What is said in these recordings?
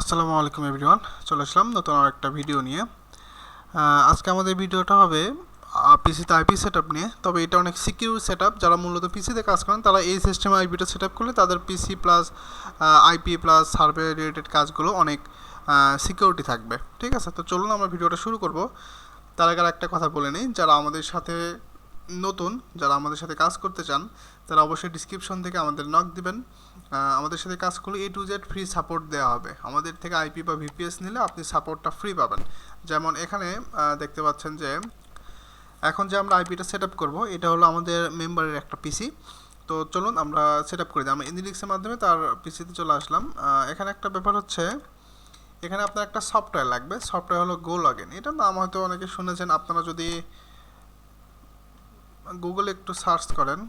আসসালামু আলাইকুম এভরিওয়ান, চলে আসলাম নতুন আরেকটা ভিডিও নিয়ে। আজকে আমাদের ভিডিওটা হবে পিসিতে আইপি সেটআপ নিয়ে। তবে এটা অনেক সিকিউর সেটআপ। যারা মূলত পিসিতে কাজ করেন তারা এই সিস্টেমে আইপিটা সেটআপ করলে তাদের PC plus IP plus survey related কাজগুলো অনেক সিকিউরিটি থাকবে। ঠিক আছে, তো চলুন আমরা ভিডিওটা শুরু করব। তার আগে একটা কথা বলে নিই, যারা আমাদের সাথে নতুন, যারা আমাদের সাথে কাজ করতে চান তারা অবশ্যই ডিসক্রিপশন থেকে আমাদের নক দিবেন। আমাদের সাথে কাজ করলে A to Z free support দেওয়া হবে। আমাদের থেকে আইপি বা ভিপিএস নিলে আপনি সাপোর্টটা ফ্রি পাবেন। যেমন এখানে দেখতে পাচ্ছেন যে এখন যে আমরা আইপিটা সেট আপ করবো, এটা হলো আমাদের মেম্বারের একটা পিসি। তো চলুন আমরা সেট আপ করে দিই। আমরা ইনডিক্সের মাধ্যমে তার পিসিতে চলে আসলাম। এখানে একটা ব্যাপার হচ্ছে, এখানে আপনার একটা সফটওয়্যার লাগবে। সফটওয়্যার হলো গো লগইন। এটার নাম হয়তো অনেকে শুনেছেন। আপনারা যদি গুগলে একটু সার্চ করেন,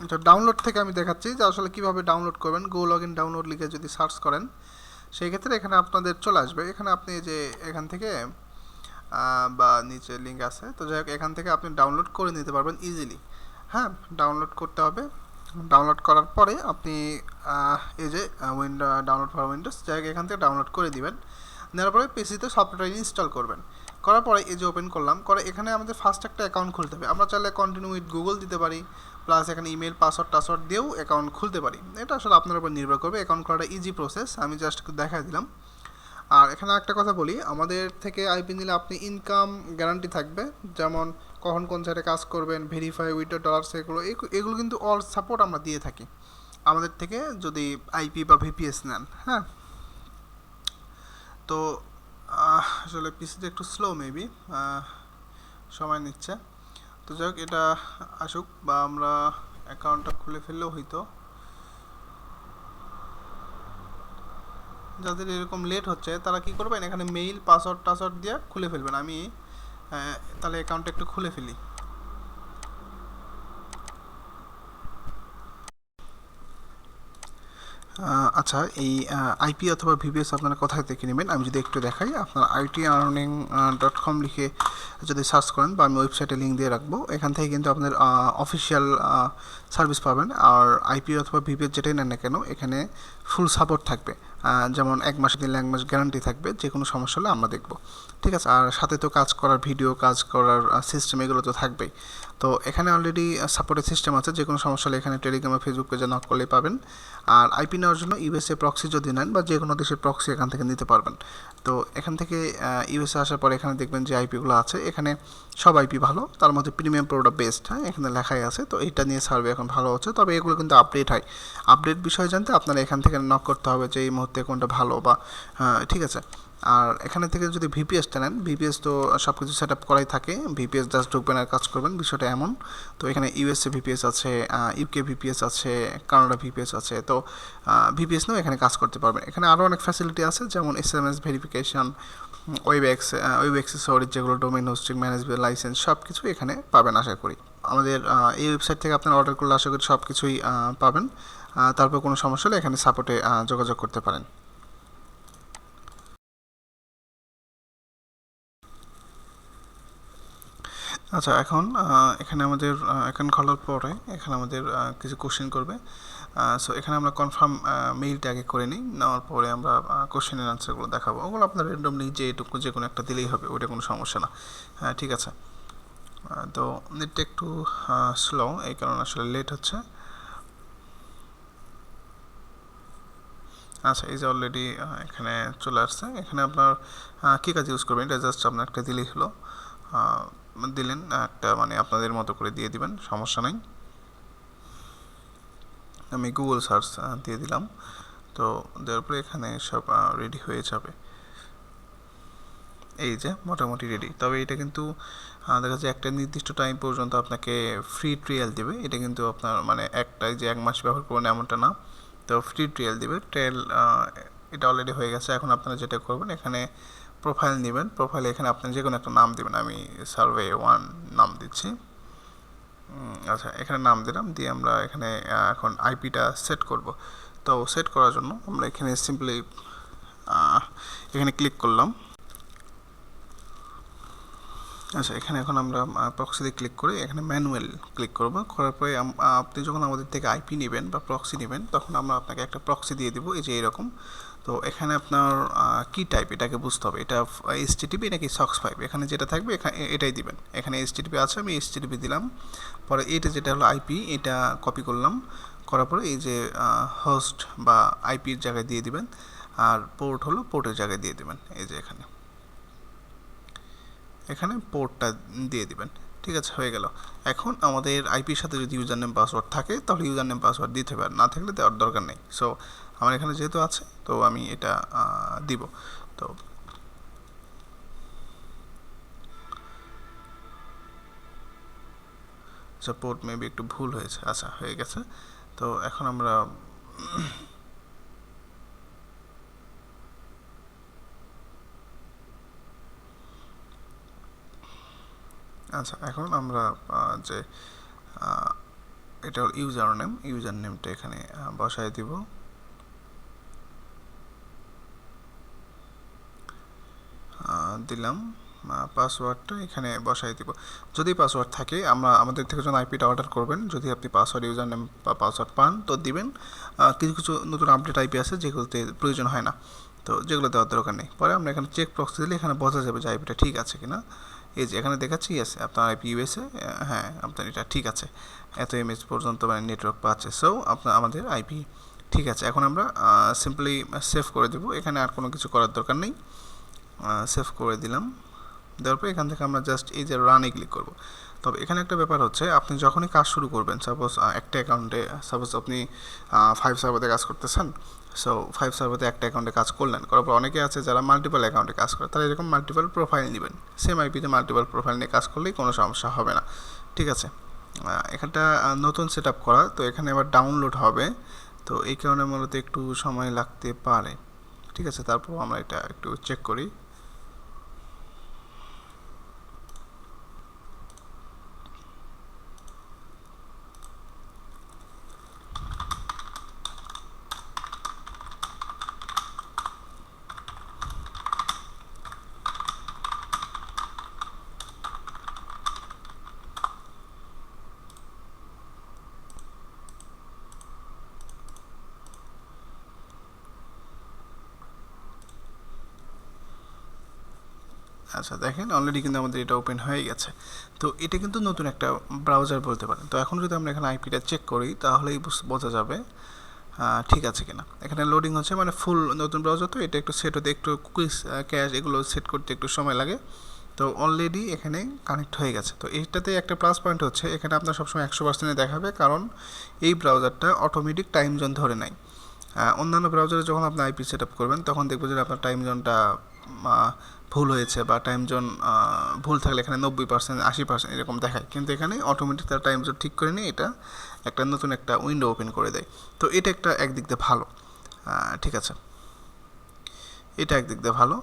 এটা ডাউনলোড থেকে আমি দেখাচ্ছি যে আসলে কীভাবে ডাউনলোড করবেন। গো লগইন ডাউনলোড লিখে যদি সার্চ করেন সেই ক্ষেত্রে এখানে আপনাদের চলে আসবে। এখানে আপনি যে এখান থেকে বা নিচে লিঙ্ক আছে, তো যাই হোক এখান থেকে আপনি ডাউনলোড করে নিতে পারবেন ইজিলি। হ্যাঁ, ডাউনলোড করতে হবে। ডাউনলোড করার পরে আপনি এই যে ডাউনলোড ফর উইন্ডোজ, যাই হোক এখান থেকে ডাউনলোড করে দিবেন। নেওয়ার পরে পিসিতে সফটওয়্যার ইনস্টল করবেন। করার পরে এই যে ওপেন করলাম, করে এখানে আমাদের ফার্স্ট একটা অ্যাকাউন্ট খুলতে হবে। আমরা চাইলে কন্টিনিউ উইথ গুগল দিতে পারি, প্লাস এখানে ইমেল পাসওয়ার্ড দিয়েও অ্যাকাউন্ট খুলতে পারি। এটা আসলে আপনার উপর নির্ভর করবে। অ্যাকাউন্ট খোলাটা ইজি প্রসেস, আমি জাস্ট দেখাই দিলাম। আর এখানে একটা কথা বলি, আমাদের থেকে আইপি নিলে আপনি ইনকাম গ্যারান্টি থাকবে, যেমন কখন কোন সাইডে কাজ করবেন, ভেরিফাই উইথ ডলার, এগুলো কিন্তু অল সাপোর্ট আমরা দিয়ে থাকি আমাদের থেকে যদি আইপি বা ভিপিএস নেন। হ্যাঁ, তো আসলে পিসিতে একটু স্লো মেবি সময় নিচ্ছে। তো যাই হোক এটা আসুক, বা আমরা অ্যাকাউন্টটা খুলে ফেললেও হইতো। যাদের এরকম লেট হচ্ছে তারা কি করবেন, এখানে মেইল পাসওয়ার্ড দিয়ে খুলে ফেলবেন। আমি তাহলে অ্যাকাউন্টটা একটু খুলে ফেলি। আচ্ছা, এই আইপি অথবা ভিপিএস আপনারা কোথায় থেকে নেবেন আমি যদি একটু দেখাই। আপনার itiarning.com লিখে যদি সার্চ করেন, বা আমি ওয়েবসাইটে লিঙ্ক দিয়ে রাখবো, এখান থেকে কিন্তু আপনার অফিসিয়াল সার্ভিস পাবেন। আর আইপি অথবা ভিপিএস যেটাই নেন না কেন, এখানে ফুল সাপোর্ট থাকবে। যেমন 1 মাস দিলে 1 মাস গ্যারান্টি থাকবে, যে কোনো সমস্যা হলে আমরা দেখব। ঠিক আছে, আর সাথে তো কাজ করার ভিডিও, কাজ করার সিস্টেম, এগুলো তো থাকবেই। তো এখানে অলরেডি সাপোর্টের সিস্টেম আছে, যে কোনো সমস্যা হলে এখানে টেলিগ্রাম বা ফেসবুক পেজে নক করলেই পাবেন। আর আইপি নেওয়ার জন্য ইউএসএ প্রক্সি যদি নেন, বা যে কোনো দেশের প্রক্সি এখান থেকে নিতে পারবেন। তো এখান থেকে ইউএসএ আসার পরে এখানে দেখবেন যে আইপিগুলো আছে, এখানে সব আইপি ভালো, তার মধ্যে প্রিমিয়াম প্রোটা বেস্ট। হ্যাঁ, এখানে লেখাই আছে। তো এটা নিয়ে সার্ভে এখন ভালো হচ্ছে, তবে এগুলো কিন্তু আপডেট হয়। আপডেট বিষয় জানতে আপনারা এখান থেকে নক করতে হবে যে এই মুহূর্তে কোনটা ভালো, বা ঠিক আছে। আর এখানে থেকে যদি ভিপিএসটা নেন, ভিপিএস তো সব কিছু সেট আপ করাই থাকে। ভিপিএস জাস্ট ঢুকবেন আর কাজ করবেন, বিষয়টা এমন। তো এখানে ইউএসএ ভিপিএস আছে, ইউকে ভিপিএস আছে, কানাডা ভিপিএস আছে। তো ভিপিএস নিয়েও এখানে কাজ করতে পারবেন। এখানে আরও অনেক ফ্যাসিলিটি আছে, যেমন এসএমএস ভেরিফিকেশন, ওয়েব অ্যাক্সেসরিজ, যেগুলো ডোমেইন হোস্টিং ম্যানেজমেন্ট লাইসেন্স, সব কিছু এখানে পাবেন আশা করি। আমাদের এই ওয়েবসাইট থেকে আপনারা অর্ডার করলে আশা করি সব কিছুই পাবেন। তারপর কোনো সমস্যা হলে এখানে সাপোর্টে যোগাযোগ করতে পারেন। আচ্ছা, এখন এখানে আমাদের অ্যাকাউন্ট খোলার পরে এখানে আমাদের কিছু কোশ্চেন করবে। সো এখানে আমরা কনফার্ম মেইলটা আগে করে নিই, নেওয়ার পরে আমরা কোশ্চেনের আনসারগুলো দেখাবো। ওগুলো আপনার র্যান্ডমলি যে কোনো একটা দিলেই হবে, ওইটা কোনো সমস্যা না। হ্যাঁ, ঠিক আছে। তো নেটটা একটু স্লো, এই কারণে আসলে লেট হচ্ছে। আচ্ছা, এই যে অলরেডি এখানে চলে আসছে। এখানে আপনার কী কাজ ইউজ করবেন এটা জাস্ট আপনার একটা দিলেই হলো। দিলেন একটা, মানে আপনাদের মতো করে দিয়ে দিবেন, সমস্যা নেই। আমি গুগল সার্চ দিয়ে দিলাম। তো দেওয়ার পরে এখানে সব রেডি হয়ে যাবে। এই যে মোটামুটি রেডি। তবে এটা কিন্তু দেখা যাচ্ছে একটা নির্দিষ্ট টাইম পর্যন্ত আপনাকে ফ্রি ট্রায়াল দেবে। এটা কিন্তু আপনার মানে একটাই যে 1 মাস ব্যবহার করবেন এমনটা না। তো ফ্রি ট্রায়াল দেবে। ট্রায়াল এটা অলরেডি হয়ে গেছে। এখন আপনারা যেটা করবেন, এখানে প্রোফাইল নেবেন। প্রোফাইলে এখানে আপনি যে কোনো একটা নাম দেবেন। আমি সার্ভে 1 নাম দিচ্ছি। আচ্ছা, এখানে নাম দিলাম, দিয়ে আমরা এখানে এখন আইপিটা সেট করব। তো সেট করার জন্য আমরা এখানে সিম্পলি এখানে ক্লিক করলাম। আচ্ছা, এখানে এখন আমরা প্রক্সিতে ক্লিক করে এখানে ম্যানুয়াল ক্লিক করব। করার পরে আপনি যখন আমাদের থেকে আইপি নেবেন বা প্রক্সি নেবেন তখন আমরা আপনাকে একটা প্রক্সি দিয়ে দেবো, এই যে এরকম। তো এখানে আপনার কি টাইপ এটাকে বুঝতে হবে, এটা এইচটিটিপি নাকি সক্স 5, এখানে যেটা থাকবে এখানে এটাই দিবেন। এখানে এইচটিটিপি আছে, আমি এইচটিটিপি দিলাম। পরে এটা যেটা হলো আইপি, এটা কপি করলাম। করার পরে এই যে হোস্ট বা আইপির জায়গায় দিয়ে দিবেন, আর পোর্ট হলো পোর্টের জায়গায় দিয়ে দিবেন। এই যে এখানে এখানে পোর্টটা দিয়ে দিবেন। ঠিক আছে, হয়ে গেল। এখন আমাদের আইপির সাথে যদি ইউজার নেম পাসওয়ার্ড থাকে তাহলে ইউজার নেম পাসওয়ার্ড দিতে হবে, আর না থাকলে দেওয়ার দরকার নেই। সো আমার এখানে যেহেতু আছে তো আমি এটা দিব। তো পোর্ট মেবি একটু ভুল হয়েছে, আচ্ছা হয়ে গেছে। তো এখন আমরা আচ্ছা, এখন আমরা যে এটা ইউজার নেমটা এখানে বসায় দিব। দিলাম, পাসওয়ার্ডটা এখানে বসাই দিব। যদি পাসওয়ার্ড থাকে, আমাদের থেকে যখন আইপিটা অর্ডার করবেন, যদি আপনি পাসওয়ার্ড ইউজার নেম বা পাসওয়ার্ড পান তো দিবেন। কিছু কিছু নতুন আপডেট আইপি আছে যেগুলোতে প্রয়োজন হয় না, তো যেগুলো দেওয়ার দরকার নেই। পরে আমরা এখানে চেক প্রক্সি দিলে এখানে বোঝা যাবে যে আইপিটা ঠিক আছে কিনা। এই যে এখানে দেখাচ্ছি ইয়েস, আপনার আইপি ইউএসএ, হ্যাঁ আপনার এটা ঠিক আছে, এত এমএস পর্যন্ত মানে নেটওয়ার্ক পাচ্ছে। সো আমাদের আইপি ঠিক আছে। এখন আমরা সিম্পলি সেভ করে দেবো, এখানে আর কোনো কিছু করার দরকার নেই। সেভ করে দিলাম। দেওয়ার পর এখান থেকে আমরা জাস্ট এই যে রানে ক্লিক করব। তবে এখানে একটা ব্যাপার হচ্ছে, আপনি যখনই কাজ শুরু করবেন, সাপোজ একটা অ্যাকাউন্টে, সাপোজ আপনি 5 সার্ভারে কাজ করতেছেন। সো 5 সার্ভারে একটা অ্যাকাউন্টে কাজ করলেন, করার পর অনেকে আছে যারা মাল্টিপল অ্যাকাউন্টে কাজ করে, তারা এরকম মাল্টিপল প্রোফাইল নেবেন। সেম আইপিতে মাল্টিপল প্রোফাইল নিয়ে কাজ করলেই কোনো সমস্যা হবে না। ঠিক আছে, এখানটা নতুন সেট আপ করা, তো এখানে আবার ডাউনলোড হবে, তো এই কারণে মূলত একটু সময় লাগতে পারে। ঠিক আছে, তারপর আমরা এটা একটু চেক করি। আচ্ছা, দেখেন অলরেডি কিন্তু আমাদের এটা ওপেন হয়ে গেছে। তো এটা কিন্তু নতুন একটা ব্রাউজার বলতে পারেন। তো এখন যদি আমরা এখানে আইপিটা চেক করি তাহলেই বোঝা যাবে ঠিক আছে কিনা। এখানে লোডিং হচ্ছে, মানে ফুল নতুন ব্রাউজার, তো এটা একটু সেট হতে একটু কুইজ ক্যাশ এগুলো সেট করতে একটু সময় লাগে। তো অলরেডি এখানে কানেক্ট হয়ে গেছে। তো এইটাতে একটা প্লাস পয়েন্ট হচ্ছে, এখানে আপনার সবসময় 100% দেখাবে, কারণ এই ব্রাউজারটা অটোমেটিক টাইম জোন ধরে নেয়। অন্যান্য ব্রাউজারে যখন আপনি আইপি সেট আপ করবেন তখন দেখবেন যে আপনার টাইম জোনটা ভুল হয়েছে, বা টাইম জোন ভুল থাকলে এখানে 90%, 80% এরকম দেখায়, কিন্তু এখানে অটোমেটিক তার টাইম জোন ঠিক করে নিয়ে এটা একটা নতুন একটা উইন্ডো ওপেন করে দেয়। তো এটা একটা একদিক দিয়ে ভালো। ঠিক আছে, এটা একদিক দিয়ে ভালো।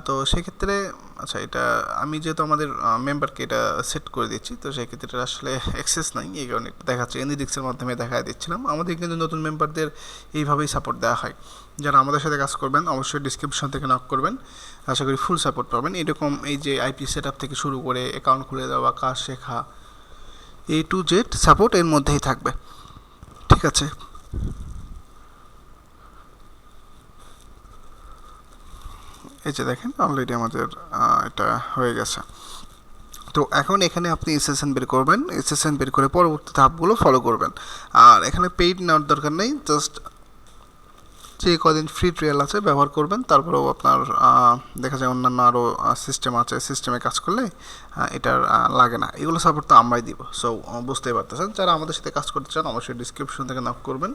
তো সেক্ষেত্রে আচ্ছা, এটা আমি যেহেতু আমাদের মেম্বারকে এটা সেট করে দিচ্ছি, তো সেক্ষেত্রে এটা আসলে অ্যাক্সেস নাই, এই কারণে দেখাচ্ছে এনডিডিক্সের মাধ্যমে দেখা দিচ্ছিলাম। আমাদের কিন্তু নতুন মেম্বারদের এইভাবেই সাপোর্ট দেওয়া হয়। যারা আমাদের সাথে কাজ করবেন অবশ্যই ডিসক্রিপশন থেকে নক করবেন, আশা করি ফুল সাপোর্ট পাবেন। এরকম এই যে আইপি সেট আপ থেকে শুরু করে অ্যাকাউন্ট খুলে দেওয়া, কাজ শেখা, A to Z সাপোর্ট এর মধ্যেই থাকবে। ঠিক আছে, এই যে দেখেন অলরেডি আমাদের এটা হয়ে গেছে। তো এখন এখানে আপনি এসএসএন বের করবেন, এসএসএন বের করে পরবর্তী ধাপগুলো ফলো করবেন। আর এখানে পেইড নেওয়ার দরকার নেই, জাস্ট যে কদিন ফ্রি ট্রায়াল আছে ব্যবহার করবেন। তারপরেও আপনার দেখা যায় অন্যান্য আরও সিস্টেম আছে, সিস্টেমে কাজ করলে এটার লাগে না। এগুলো সাপোর্ট তো আমরাই দিব। সো বুঝতেই পারতেছেন, যারা আমাদের সাথে কাজ করতে চান অবশ্যই ডিসক্রিপশন থেকে নক করবেন।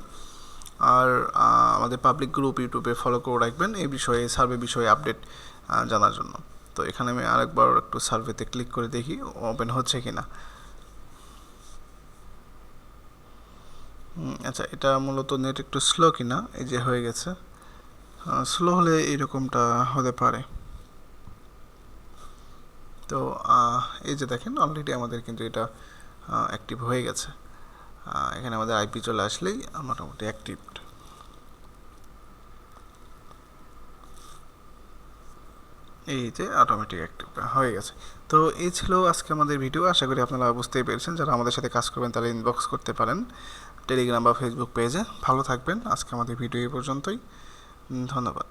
আর আমাদের পাবলিক গ্রুপ ইউটিউবে ফলো করে রাখবেন এই বিষয়ে, সার্ভে বিষয়ে আপডেট জানার জন্য। তো এখানে আমি আরেকবার একটু সার্ভেতে ক্লিক করে দেখি ওপেন হচ্ছে কি না। আচ্ছা, এটা মূলত নেট একটু স্লো কিনা, এই যে হয়ে গেছে। স্লো হলে এরকমটা হতে পারে। তো এই যে দেখেন অলরেডি আমাদের কিন্তু এটা অ্যাক্টিভ হয়ে গেছে। এখানে আমাদের আইপি চলে আসলেই মোটামুটি অ্যাক্টিভ। এই যে অটোমেটিক অ্যাক্টিভ হয়ে গেছে। তো এই ছিল আজকে আমাদের ভিডিও। আশা করি আপনারা বুঝতেই পেরেছেন। যারা আমাদের সাথে কাজ করবেন তারা ইনবক্স করতে পারেন টেলিগ্রাম বা ফেসবুক পেজে। ভালো থাকবেন। আজকে আমাদের ভিডিও এই পর্যন্তই। ধন্যবাদ।